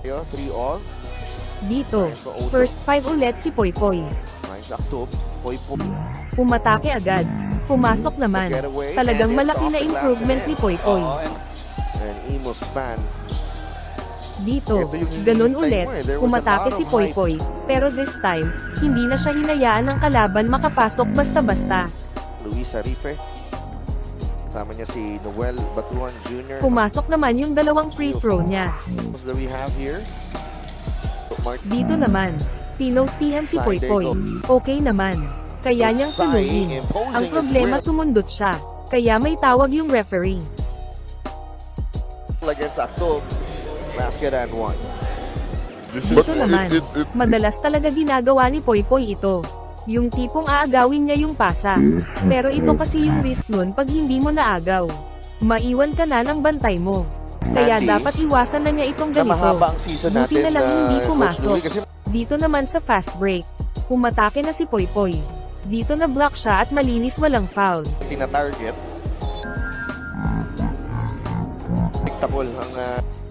3 all. Dito, first 5 ulit si Poypoy. Nice Aktob. Poypoy. Umatake agad. Pumasok naman. Talagang malaki na improvement ni Poypoy. And Emo Span. Dito, ganun ulit, umatake si Poypoy. Pero this time, hindi na siya hinayaan ng kalaban makapasok basta-basta. Luis Arife. Kasama niya si Noel Batuan Jr. Pumasok naman yung dalawang free throw niya. What do we have here? Dito naman, pinostihan si Poypoy. Okay naman. Kaya niyang sunugin. Ang problema sumundot siya. Kaya may tawag yung referee. Against Aktob. Basket and 1. Dito naman, madalas talaga ginagawa ni Poypoy ito. Yung tipong aagawin niya yung pasa. Pero ito kasi yung risk nun pag hindi mo naagaw. Maiwan ka na ng bantay mo. Kaya dapat iwasan na niya itong ganito. Buti na lang hindi pumasok. Dito naman sa fast break, umatake na si Poypoy. Dito na block siya at malinis walang foul. Tina-target. Dictable ang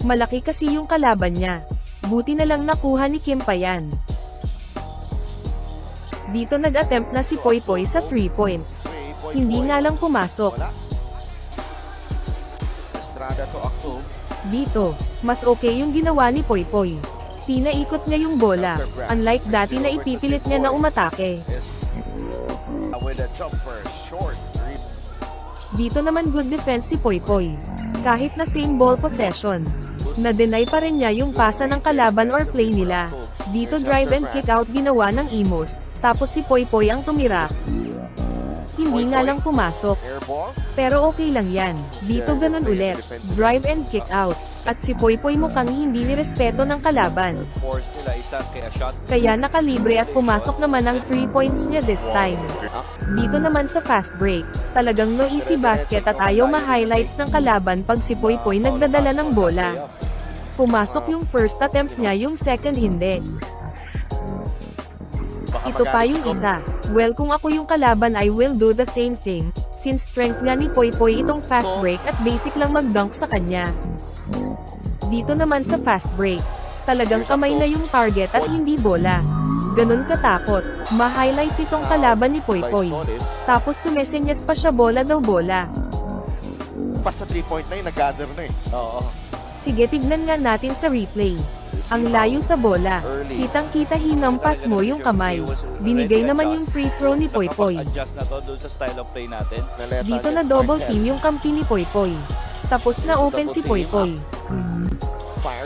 Malaki kasi yung kalaban niya. Buti na lang nakuha ni Kim pa yan. Dito nag-attempt na si Poypoy sa 3 points. Hindi nga lang pumasok. Estrada to Aktob. Dito, mas okay yung ginawa ni Poypoy. Pinaikot niya yung bola, unlike dati na ipipilit niya na umatake. With a jumper, short. Dito naman good defense si Poypoy. Kahit na same ball possession, na-deny pa rin niya yung pasa ng kalaban or play nila. Dito drive and kick out ginawa ng Imos, tapos si Poypoy ang tumira. Hindi nga lang pumasok. Pero okay lang yan. Dito ganun ulit, drive and kick out. At si Poypoy mukhang hindi nirespeto ng kalaban. Kaya nakalibre at pumasok naman ang 3 points niya this time. Dito naman sa fast break, talagang no easy basket at ayaw ma-highlights ng kalaban pag si Poypoy nagdadala ng bola. Pumasok yung first attempt niya, yung second hindi. Ito pa yung isa. Well, kung ako yung kalaban I will do the same thing, since strength nga ni Poypoy itong fast break at basic lang mag-dunk sa kanya. Dito naman sa fast break, talagang kamay na yung target at hindi bola. Ganun katakot, ma-highlights itong kalaban ni Poypoy. Tapos sumesenyas pa siya bola daw bola. Pas sa 3-point na yun, nag-gather na eh. Oo. Sige, tignan nga natin sa replay. Ang layo sa bola, kitang-kita hinampas mo yung kamay. Binigay naman yung free throw ni Poypoy. Dito na double team yung kampi ni Poypoy. Tapos na open si Poypoy.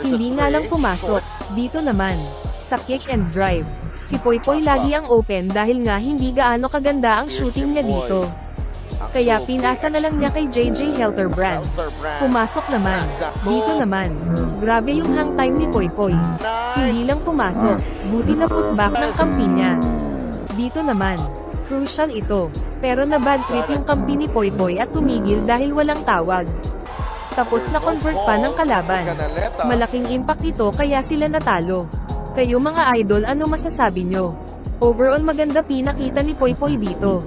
Hindi nga lang pumasok. Dito naman, sa kick and drive, si Poypoy lagi ang open dahil nga hindi gaano kaganda ang shooting niya dito. Kaya pinasa na lang niya kay JJ Helterbrand. Pumasok naman. Dito naman, grabe yung hang time ni Poypoy. Hindi lang pumasok, buti na putback ng kampi niya. Dito naman, crucial ito. Pero na bad trip yung kampi ni Poypoy at tumigil dahil walang tawag. Tapos na-convert pa ng kalaban. Malaking impact ito kaya sila natalo. Kayo mga idol, ano masasabi nyo? Overall maganda pinakita ni Poypoy dito.